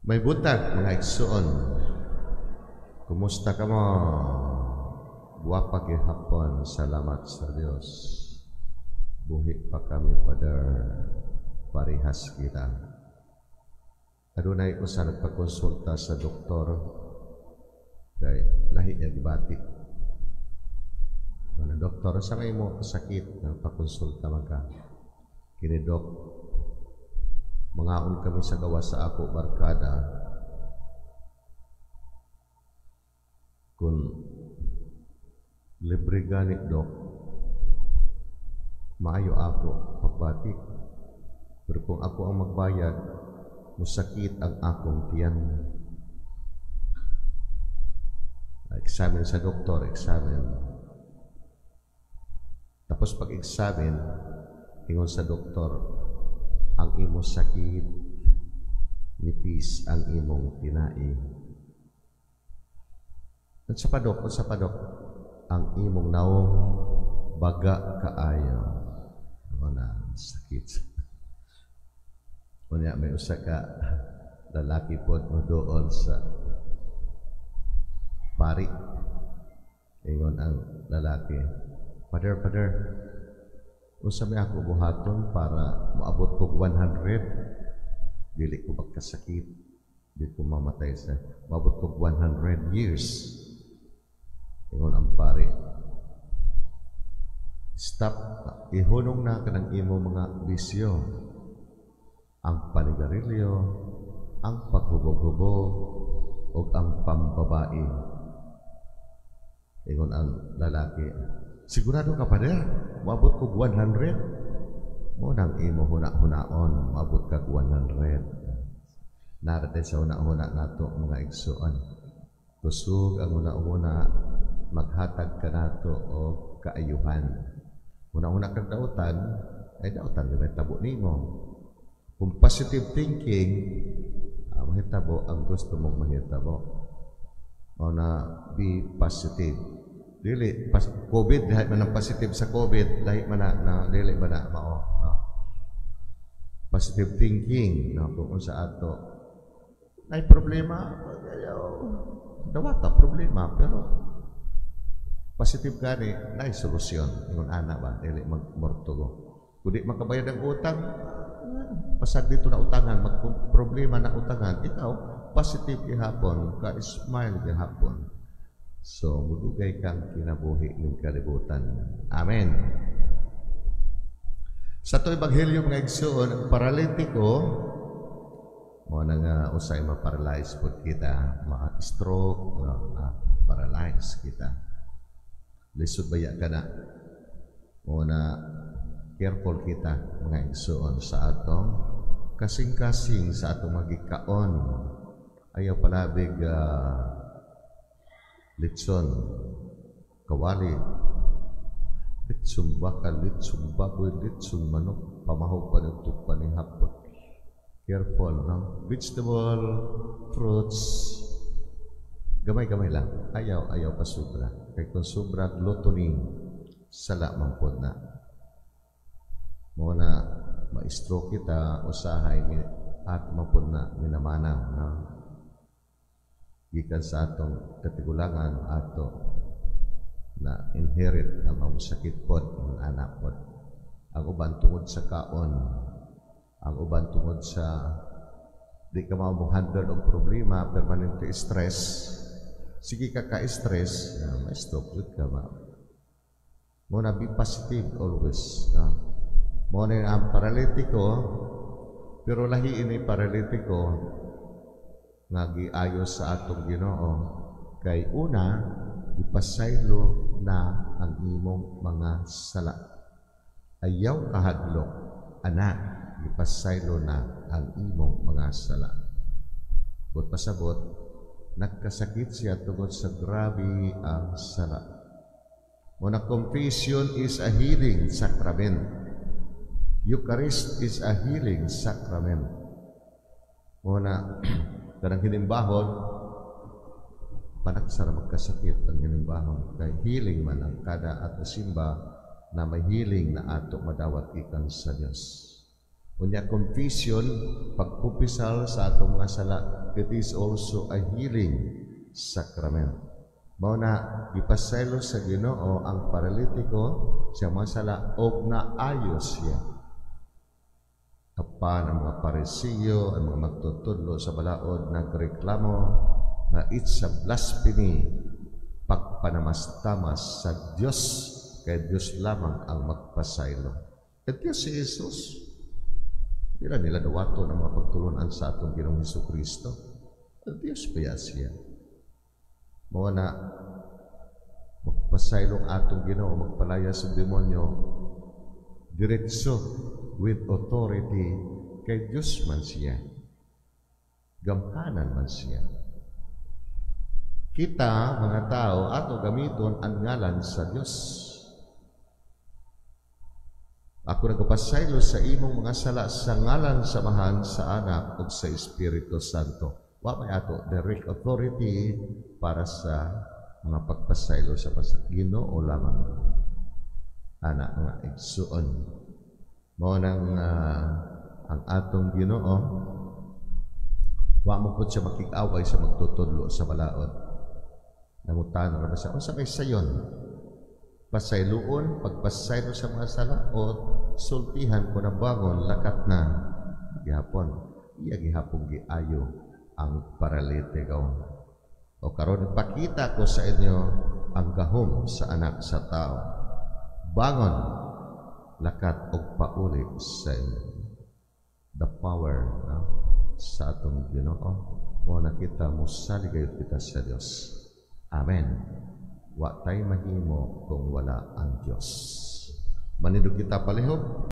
May butag, mga igsoon. Kumusta ka mo? Guwapa gihapon. Salamat sa Dios. Buhi pa kami, Father. Parihas kita. Adunay ko sa nagpakonsulta sa doktor. Kaya lahi niya gibati. Ano, doktor, sa may mo sakit, nagpakonsulta magka. Kinidok, mangaon kami sa gawa sa ako, barkada. Kung libre ganit, Dok, maayo ako pagbati. Pero kung ako ang magbayad, musakit ang akong tiyan. Examine sa doktor, examine. Tapos pag-examine, ingon sa doktor, ang imong sakit, nipis ang imong tinai. At sa padok, ang imong naong baga kaayo. Ano na, sakit. Kunya may usa ka lalaki po mo doon sa pari. Ingon ang lalaki, Father, usa may ako buhaton para maabot ko 100. Dili ko magkasakit. Dili ko mamatay sa maabot ko 100 years. Ingon ang pari, stop. Ihunong na ka ng imo mga bisyo. Ang panigarilyo, ang paghubog-hubog, o ang pambabae. Ingon ang lalaki, sigurado ka pa der? Maabot ko 100? Mo nang imo huna-hunaon, maabot ka 100. Narate sa huna-huna nato mga igsoon. Kusog ang huna-huna, maghatag ka nato o kaayuhan. Huna-huna kang dautan, ay dautan di ba tabo nimo. Kung positive thinking, mahitabo ang gusto mong mahitabo. O na be positive. Dili, COVID, dahil man ang positive sa COVID, dahil man na dili man na mao. No? Positive thinking, no? Kung sa ato, ay problema, dawata problema, pero positive gani, na solusyon. Yung ana ba, dili magmortugo. Kung di makabayad ang utang, pasag dito na utangan, magproblema na utangan, ikaw, positive gihapon, ka-smile gihapon. So, mudugay kang kinabuhi ng kalibutan. Amen. Sa ito ebanghelyo mga igsoon, ang paralitiko, mo na nga usay ma-paralyze po kita, ma-stroke, paralyze kita. Lisod baya ka na. Mo na careful kita mga igsoon sa atong kasing-kasing sa atong magikaon. Ayaw palabig litson, kawali, litson bakal, litson baboy, litson manok, pamahaw pa ng tupa ni hapon. Careful, no? Vegetable, fruits, gamay-gamay lang. Ayaw pa sobra. Kaya kung sobra, gluttony, sala man po na. Muna, ma-stroke kita, usahay, at mapun na, minamanang, no? Gikan sa atong katigulangan, ato na inherit ang mga sakit po, ang anak po. Ang uban tungod sa kaon, ang uban tungod sa di ka ma-handle ang problema, permanent stress. Sige ka ka-stress, may stroke ka ba? Muna, be positive always, no? Muna ang paralitiko, pero lahi ini paralitiko nga giayos sa atong Ginoo kay una ipasaylo na ang imong mga sala. Ayaw kahadlok, anak, ipasaylo na ang imong mga sala. But pasabot, nagkasakit siya tungod sa grabe ang sala. Muna, confession is a healing sacrament. Eucharist is a healing sacrament. Muna, kanang hinimbahon, panagsara magkasakit ang hinimbahon. Kay healing man ang kada ato simba na may healing na ato madawat ikan sa Diyos. Unya confession, pagpupisal sa atong mga sala, it is also a healing sacrament. Mao na ipasaylo sa Ginoo ang paralitiko sa mga sala og naayos siya. Apan ang mga Parisiyo, ang mga magtutudlo sa balaod nagreklamo na it's a blasphemy, pagpanamastamas sa Diyos, kay Diyos lamang ang magpasaylo. At Diyos si Jesus. Dila nila dawato ng mga pagtulunan sa atong Ginoong Hesukristo. At Diyos kaya siya. Mao na magpasaylong atong Ginoo, magpalaya sa demonyo diretso with authority, kay Diyos man siya. Gamhanan man siya. Kita, mga tao, ato gamiton ang ngalan sa Diyos. Ako nagpasaylo sa imong mga sala sa ngalan samahan sa Anak ug sa Espiritu Santo. Wa may ato direct authority para sa mga pagpasaylo sa Ginoo lamang. Ana nga igsuon. Mao nang ang atong Ginoo wa mo pud siya makig-away sa magtutudlo sa balaod. Nangutan ra ba siya unsa may sayon? Pasayloon, pagpasaylo sa mga sala o sultihan ko na bangon, lakat na gihapon. Iya gihapon giayo ang paralitiko. O karon ipakita ko sa inyo ang gahom sa anak sa tao. Bangon, lakat og pauli sa inyo. The power sa atong Ginoo. O nakita mo saligay kita sa Dios. Amen. Wa tay mahimo kung wala ang Dios. Manindog kita palihog.